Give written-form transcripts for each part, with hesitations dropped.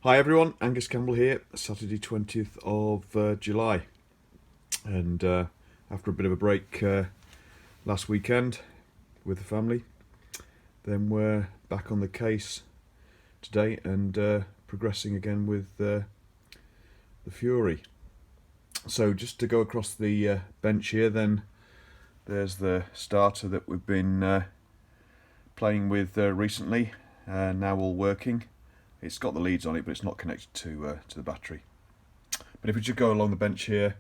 Hi everyone, Angus Campbell here, Saturday 20th of July, and after a bit of a break last weekend with the family, then we're back on the case today and progressing again with the Fury. So just to go across the bench here, then there's the starter that we've been playing with recently, now all working. It's got the leads on it, but it's not connected to the battery. But if we just go along the bench here,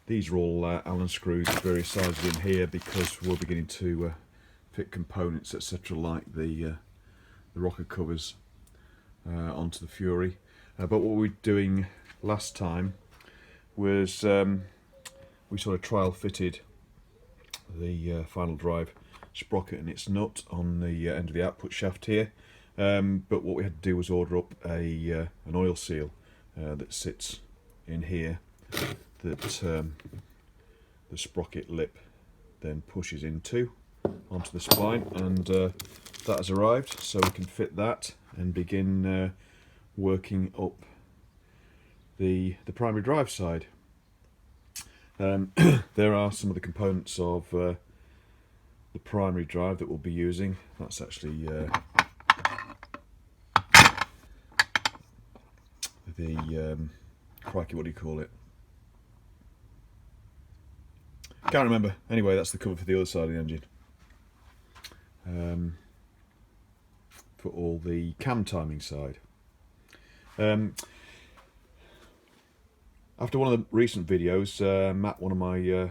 these are all Allen screws of various sizes in here because we're beginning to fit components, etc., like the rocker covers onto the Fury. But what we were doing last time was we sort of trial fitted the final drive sprocket and its nut on the end of the output shaft here. But what we had to do was order up an oil seal that sits in here that the sprocket lip then pushes into onto the spine, and that has arrived, so we can fit that and begin working up the primary drive side. There are some of the components of the primary drive that we'll be using. That's actually the crikey, what do you call it? Can't remember. Anyway, that's the cover for the other side of the engine. For all the cam timing side. After one of the recent videos, Matt, one of my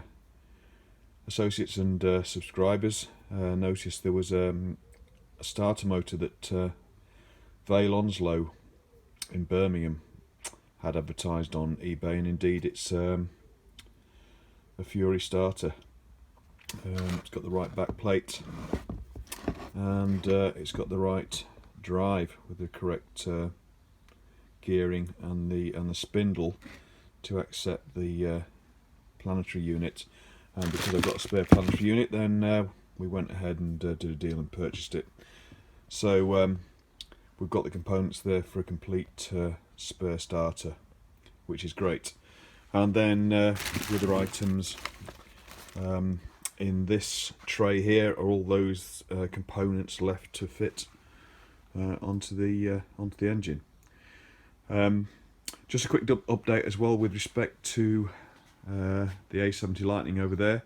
associates and subscribers, noticed there was a starter motor that Vale Onslow in Birmingham had advertised on eBay, and indeed it's a Fury starter. It's got the right back plate, and it's got the right drive with the correct gearing and the spindle to accept the planetary unit. And because I've got a spare planetary unit, then we went ahead and did a deal and purchased it. So we've got the components there for a complete spare starter, which is great. And then the other items in this tray here are all those components left to fit onto the engine. Just a quick update as well with respect to the A70 Lightning over there.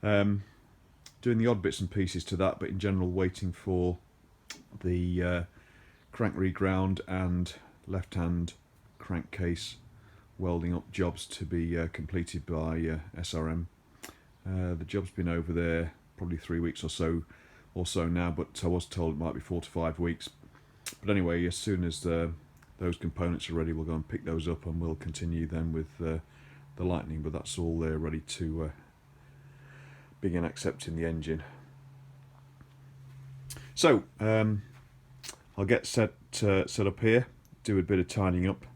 Doing the odd bits and pieces to that, but in general waiting for the crank reground and left-hand crankcase welding up jobs to be completed by SRM. The job's been over there probably 3 weeks or so now, but I was told it might be 4 to 5 weeks. But anyway, as soon as those components are ready, we'll go and pick those up, and we'll continue then with the Lightning. But that's all there ready to begin accepting the engine. So I'll get set up here, do a bit of tidying up,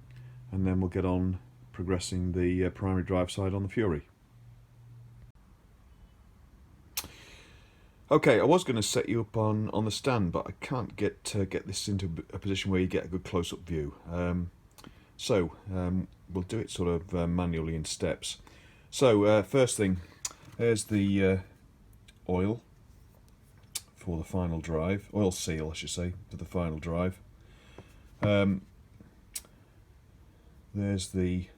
and then we'll get on progressing the primary drive side on the Fury. Okay, I was going to set you up on the stand, but I can't get this into a position where you get a good close-up view. So we'll do it sort of manually in steps. So first thing, there's the oil for the final drive, oil seal I should say, for the final drive. There's the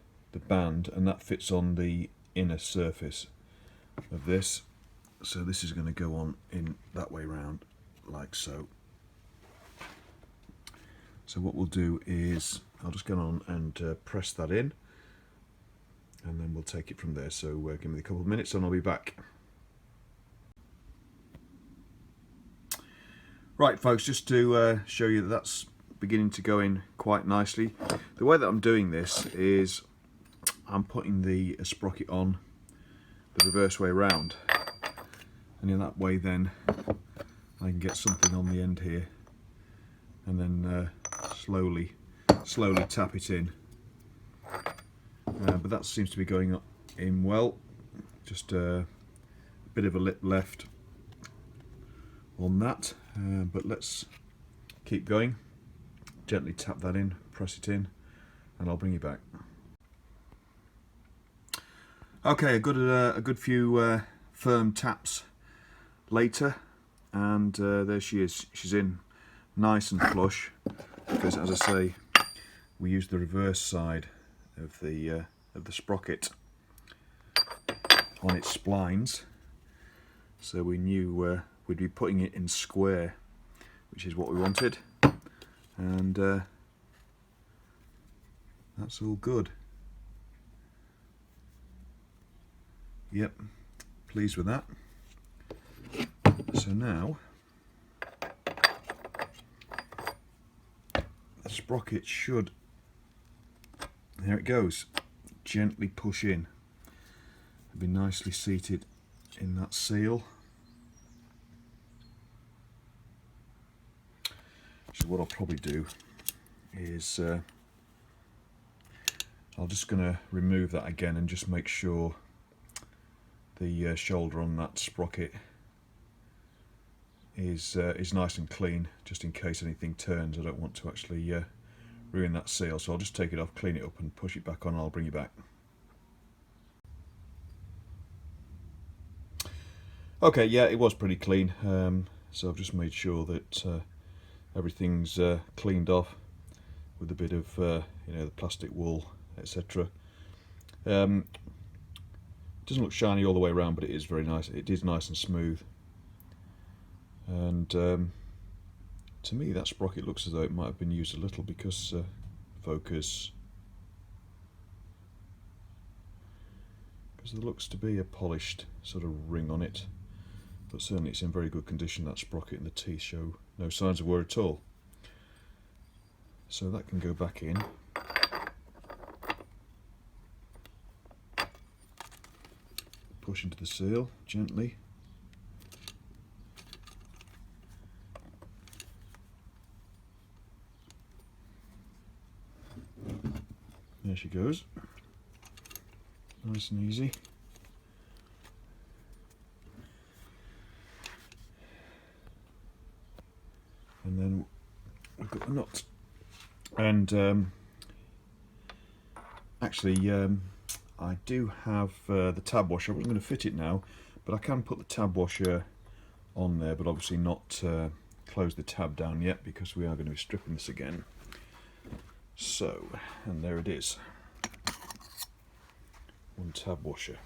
band, and that fits on the inner surface of this. So this is going to go on in that way round, like so. So what we'll do is I'll just go on and press that in, and then we'll take it from there. So give me a couple of minutes and I'll be back. Right folks, just to show you that that's beginning to go in quite nicely. The way that I'm doing this is I'm putting the sprocket on the reverse way around, and in that way then I can get something on the end here, and then slowly tap it in. But that seems to be going in well. Just a bit of a lip left on that, but let's keep going. gently tap that in, press it in, and I'll bring you back. Okay, a good few firm taps later, and there she is. She's in nice and flush, because as I say, we used the reverse side of the sprocket on its splines, so we knew we'd be putting it in square, which is what we wanted, and that's all good. Yep, pleased with that. So now the sprocket should, there it goes, gently push in. It'll be nicely seated in that seal. So what I'll probably do is I'm just going to remove that again and just make sure the shoulder on that sprocket is nice and clean, just in case anything turns. I don't want to actually ruin that seal, so I'll just take it off, clean it up and push it back on, and I'll bring you back. Okay, yeah, it was pretty clean, so I've just made sure that everything's cleaned off with a bit of you know, the plastic wool, etc. It doesn't look shiny all the way around, but it is very nice. It is nice and smooth, and to me that sprocket looks as though it might have been used a little, because focus, because there looks to be a polished sort of ring on it, but certainly it's in very good condition. That sprocket and the teeth show no signs of wear at all. So that can go back in. Push into the seal gently. There she goes. Nice and easy. And then we've got the nut. And actually, I do have the tab washer. I wasn't going to fit it now, but I can put the tab washer on there, but obviously not close the tab down yet, because we are going to be stripping this again. So, and there it is. One tab washer.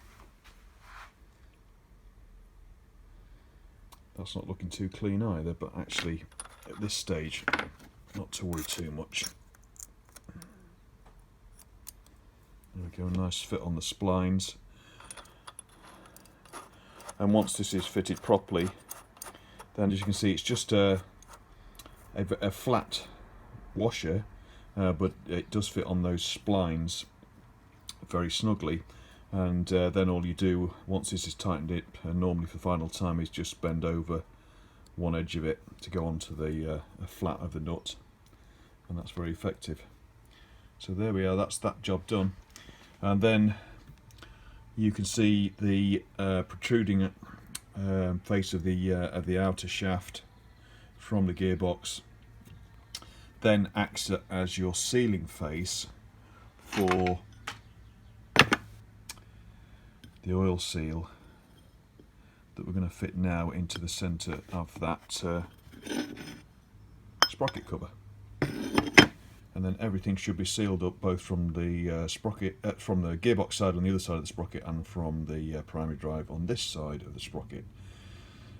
That's not looking too clean either, but actually at this stage, not to worry too much. There we go, nice fit on the splines. And once this is fitted properly, then as you can see, it's just a flat washer, but it does fit on those splines very snugly. And then all you do, once this is tightened it, normally for the final time, is just bend over one edge of it to go onto the flat of the nut, and that's very effective. So there we are, that's that job done. And then you can see the protruding face of the outer shaft from the gearbox then acts as your sealing face for the oil seal that we're going to fit now into the centre of that sprocket cover. And then everything should be sealed up, both from the sprocket, from the gearbox side on the other side of the sprocket, and from the primary drive on this side of the sprocket.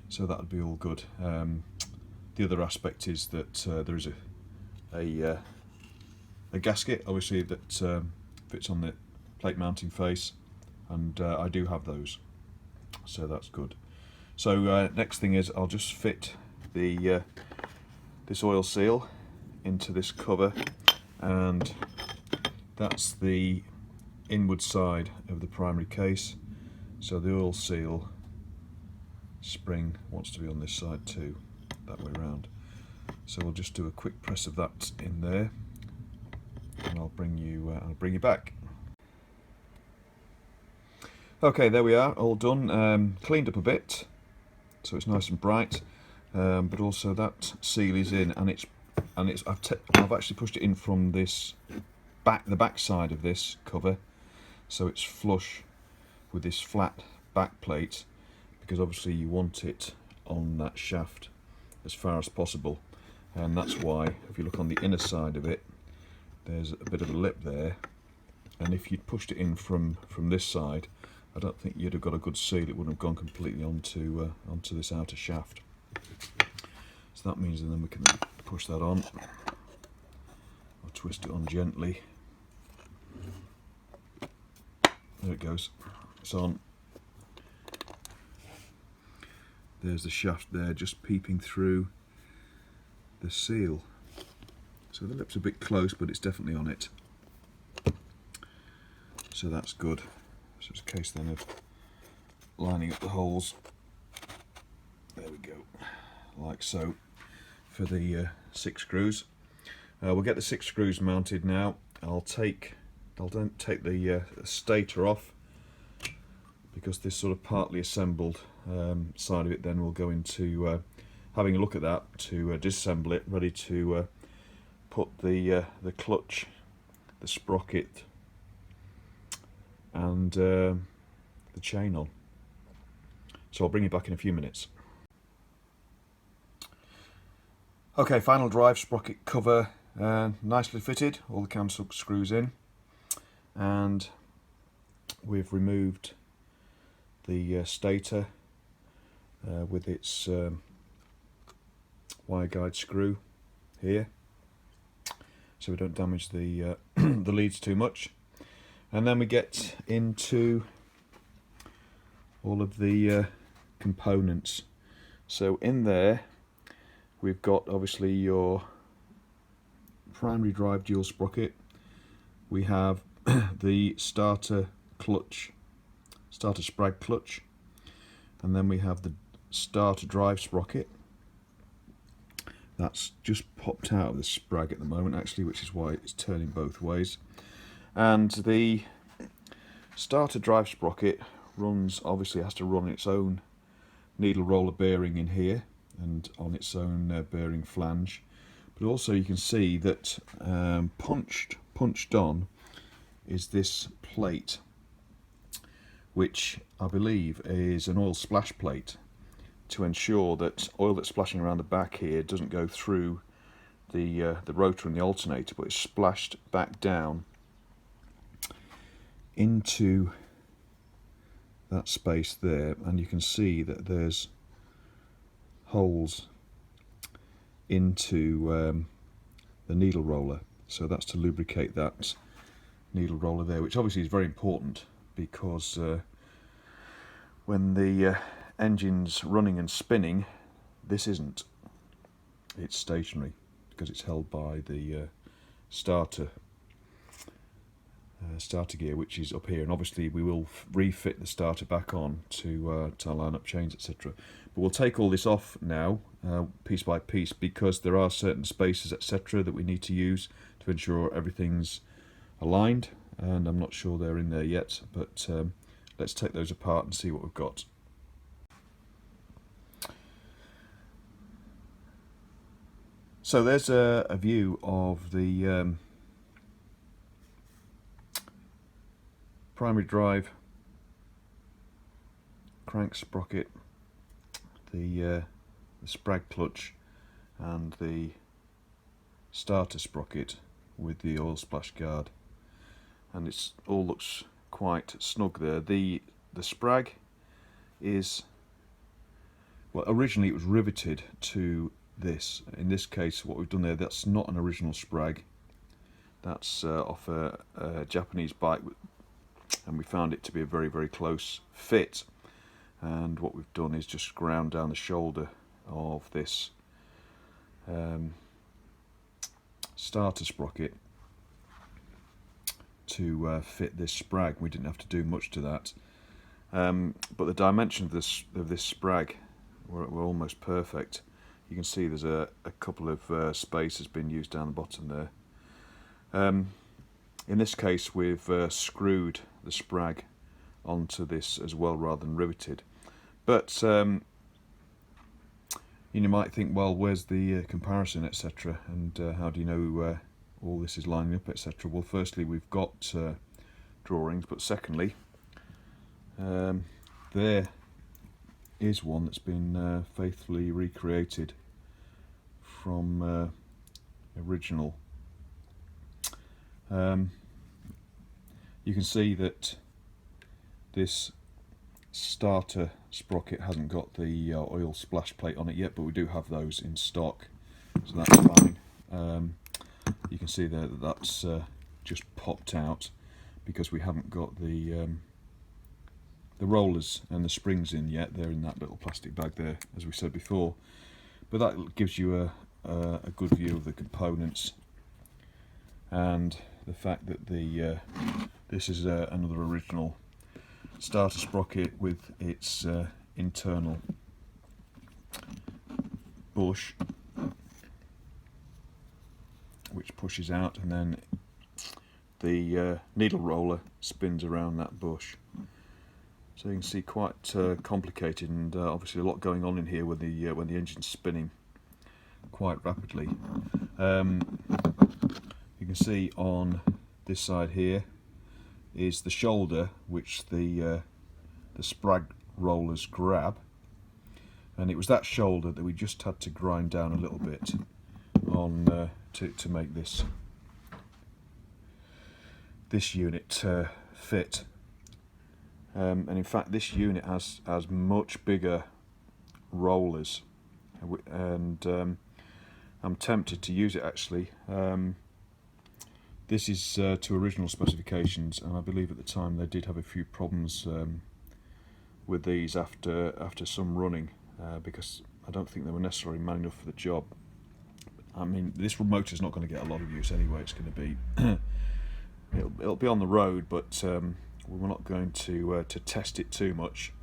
So that would be all good. The other aspect is that there is a gasket, obviously, that fits on the plate mounting face, and I do have those, so that's good. So next thing is I'll just fit the this oil seal into this cover, and that's the inward side of the primary case, so the oil seal spring wants to be on this side too, that way around. So we'll just do a quick press of that in there, and I'll bring you back. Okay, there we are, all done. Cleaned up a bit, so it's nice and bright, but also that seal is in, and it's and I've actually pushed it in from this the back side of this cover, so it's flush with this flat back plate, because obviously you want it on that shaft as far as possible, and that's why if you look on the inner side of it, there's a bit of a lip there, and if you'd pushed it in from this side, I don't think you'd have got a good seal. It wouldn't have gone completely onto this outer shaft. So that means then we can push that on, or twist it on gently. There it goes, it's on. There's the shaft there just peeping through the seal. So the lip's a bit close, but it's definitely on it. So that's good. So it's a case then of lining up the holes. There we go, like so, for the 6 screws. We'll get the 6 screws mounted now. I'll then take the stator off, because this sort of partly assembled side of it then will go into having a look at that to disassemble it, ready to put the clutch, the sprocket and the chain on. So I'll bring you back in a few minutes. Okay, final drive sprocket cover nicely fitted, all the camshaft screws in, and we've removed the stator with its wire guide screw here, so we don't damage the the leads too much. And then we get into all of the components. So in there we've got obviously your primary drive dual sprocket. We have the starter sprag clutch, and then we have the starter drive sprocket. That's just popped out of the sprag at the moment actually, which is why it's turning both ways. And the starter drive sprocket obviously has to run its own needle roller bearing in here and on its own bearing flange, but also you can see that punched on is this plate, which I believe is an oil splash plate, to ensure that oil that's splashing around the back here doesn't go through the rotor and the alternator, but it's splashed back down into that space there. And you can see that there's holes into the needle roller, so that's to lubricate that needle roller there, which obviously is very important, because when the engine's running and spinning, this isn't. It's stationary because it's held by the starter gear, which is up here, and obviously we will refit the starter back on to line up chains, etc. But we'll take all this off now, piece by piece, because there are certain spaces, etc., that we need to use to ensure everything's aligned, and I'm not sure they're in there yet, but let's take those apart and see what we've got. So there's a view of the primary drive crank sprocket, the sprag clutch and the starter sprocket with the oil splash guard, and it's all looks quite snug there. The sprag is, well, originally it was riveted to this. In this case what we've done there, that's not an original sprag, that's off a Japanese bike, and we found it to be a very, very close fit, and what we've done is just ground down the shoulder of this starter sprocket to fit this sprag. We didn't have to do much to that, but the dimensions of this sprag were almost perfect. You can see there's a couple of spaces being used down the bottom there. In this case we've screwed the sprag onto this as well rather than riveted, but And you might think, well, where's the comparison, etc., and how do you know all this is lining up, etc.? Well, firstly, we've got drawings, but secondly, there is one that's been faithfully recreated from original. You can see that this starter sprocket hasn't got the oil splash plate on it yet, but we do have those in stock, so that's fine. You can see there that that's just popped out because we haven't got the rollers and the springs in yet. They're in that little plastic bag there, as we said before, but that gives you a good view of the components and the fact that this is another original starter sprocket with its internal bush, which pushes out, and then the needle roller spins around that bush. So you can see quite complicated, and obviously a lot going on in here when the engine's spinning quite rapidly. You can see on this side here is the shoulder which the sprag rollers grab, and it was that shoulder that we just had to grind down a little bit on to make this unit fit. And in fact, this unit has much bigger rollers, and I'm tempted to use it actually. This is to original specifications, and I believe at the time they did have a few problems with these after some running, because I don't think they were necessarily man enough for the job. I mean, this motor is not going to get a lot of use anyway. It's going to be it'll be on the road, but we're not going to test it too much.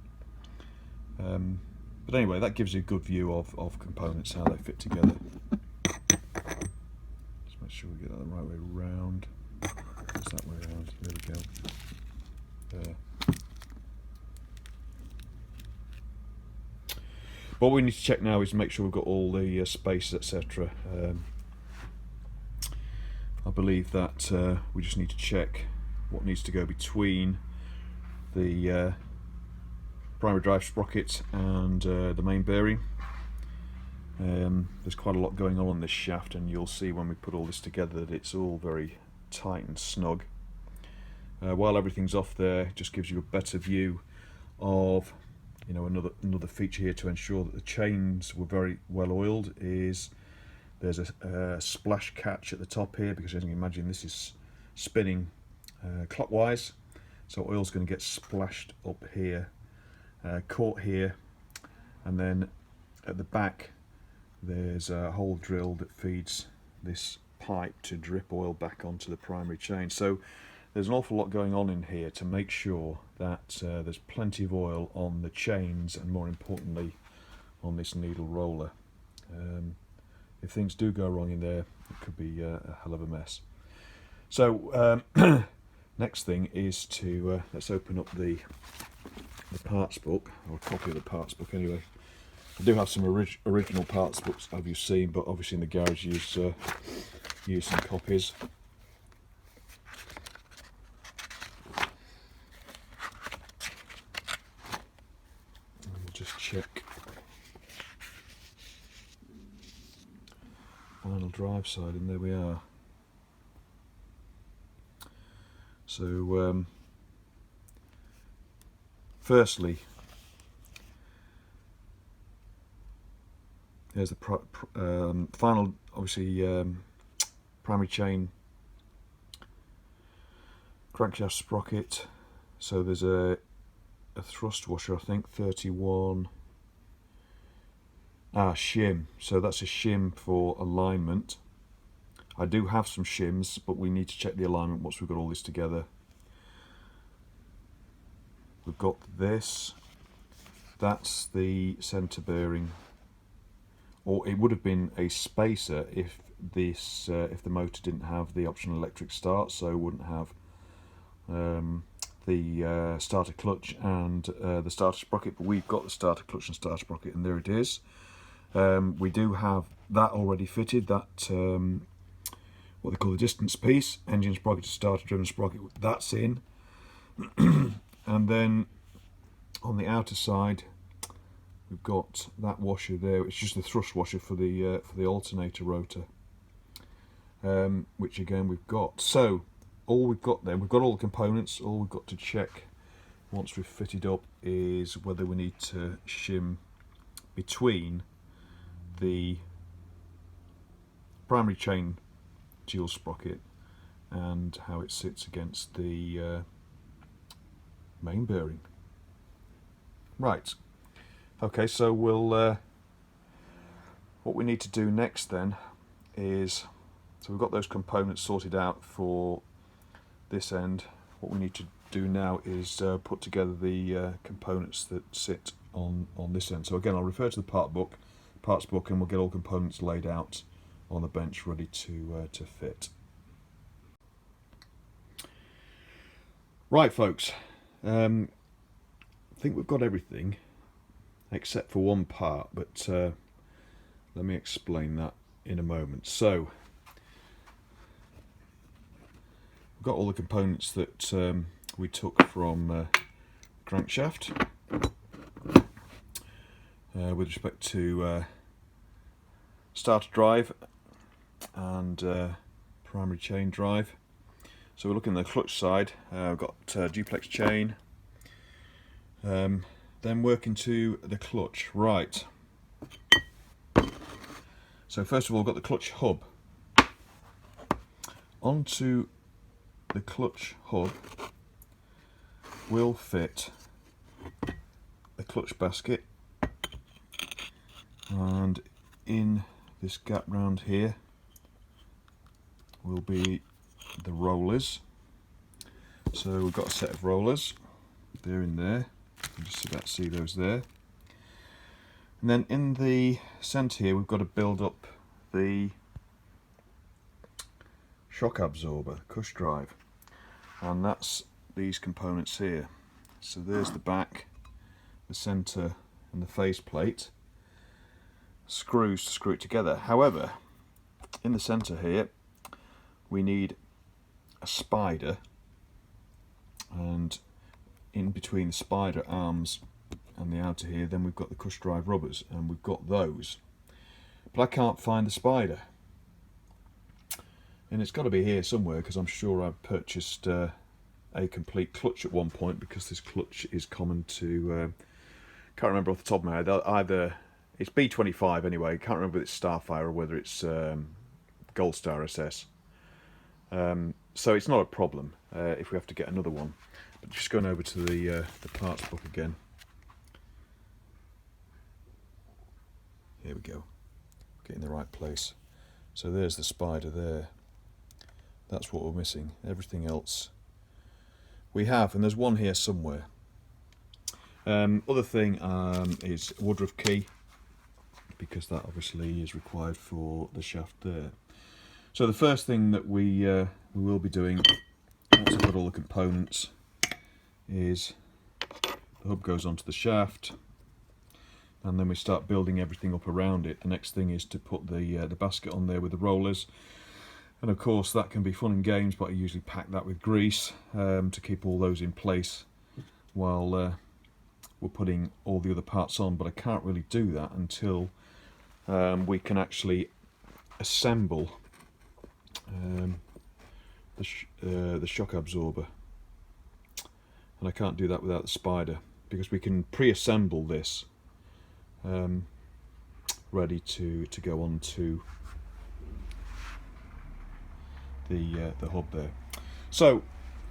But anyway, that gives you a good view of components, how they fit together. Just make sure we get that the right way round. It's that way around. There we go. There. What we need to check now is make sure we've got all the spaces, etc. I believe that we just need to check what needs to go between the primary drive sprocket and the main bearing. There's quite a lot going on this shaft, and you'll see when we put all this together that it's all very tight and snug. While everything's off there, it just gives you a better view of, you know, another feature here to ensure that the chains were very well oiled is there's a splash catch at the top here, because as you can imagine this is spinning clockwise, so oil's going to get splashed up here, caught here, and then at the back there's a hole drilled that feeds this pipe to drip oil back onto the primary chain. So there's an awful lot going on in here to make sure that there's plenty of oil on the chains, and more importantly on this needle roller. If things do go wrong in there, it could be a hell of a mess. So next thing is to let's open up the parts book, or a copy of the parts book anyway. I do have some original parts books, as you've seen, but obviously in the garage use some copies. And we'll just check final drive side, and there we are. So firstly, there's the final, obviously, primary chain crankshaft sprocket. So there's a thrust washer, I think 31 shim. So that's a shim for alignment. I do have some shims, but we need to check the alignment once we've got all this together. We've got this. That's the centre bearing, or it would have been a spacer if this if the motor didn't have the optional electric start, so it wouldn't have the starter clutch and the starter sprocket. But we've got the starter clutch and starter sprocket, and there it is. We do have that already fitted, that what they call the distance piece, engine sprocket to starter driven sprocket, that's in. And then on the outer side we've got that washer there. It's just the thrust washer for the alternator rotor, which again we've got. So all we've got then, we've got all the components. All we've got to check once we've fitted up is whether we need to shim between the primary chain dual sprocket and how it sits against the main bearing. Right, okay, so we'll what we need to do next then is, so we've got those components sorted out for this end. What we need to do now is put together the components that sit on this end. So again, I'll refer to the parts book, and we'll get all components laid out on the bench ready to fit. Right, folks, I think we've got everything except for one part, but let me explain that in a moment. So we've got all the components that we took from crankshaft with respect to starter drive and primary chain drive. So we're looking at the clutch side. We've got duplex chain, then working to the clutch. Right, so first of all, we've got the clutch hub. Onto the clutch hub will fit the clutch basket, and in this gap round here will be the rollers. So we've got a set of rollers, they're in there, you can just about see those there. And then in the centre here we've got to build up the shock absorber, cush drive, and that's these components here. So there's the back, the centre and the face plate, screws to screw it together. However, in the centre here we need a spider, and in between the spider arms and the outer here then we've got the cush drive rubbers, and we've got those, but I can't find the spider, and it's got to be here somewhere because I'm sure I've purchased a complete clutch at one point, because this clutch is common to can't remember off the top of my head, either it's B25 anyway, can't remember whether it's Starfire or whether it's Gold Star SS. So it's not a problem if we have to get another one. But just going over to the parts book again. Here we go. Get in the right place. So there's the spider there. That's what we're missing. Everything else we have, and there's one here somewhere. Other thing is Woodruff key, because that obviously is required for the shaft there. So the first thing that we will be doing once I've got all the components is the hub goes onto the shaft, and then we start building everything up around it. The next thing is to put the basket on there with the rollers, and of course that can be fun and games, but I usually pack that with grease to keep all those in place while we're putting all the other parts on. But I can't really do that until we can actually assemble the shock absorber, and I can't do that without the spider, because we can pre-assemble this ready to go on to the hub there. So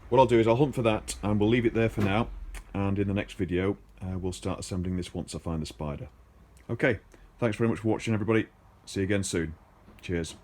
what I'll do is I'll hunt for that, and we'll leave it there for now, and in the next video we'll start assembling this once I find the spider. Okay, thanks very much for watching, everybody. See you again soon. Cheers.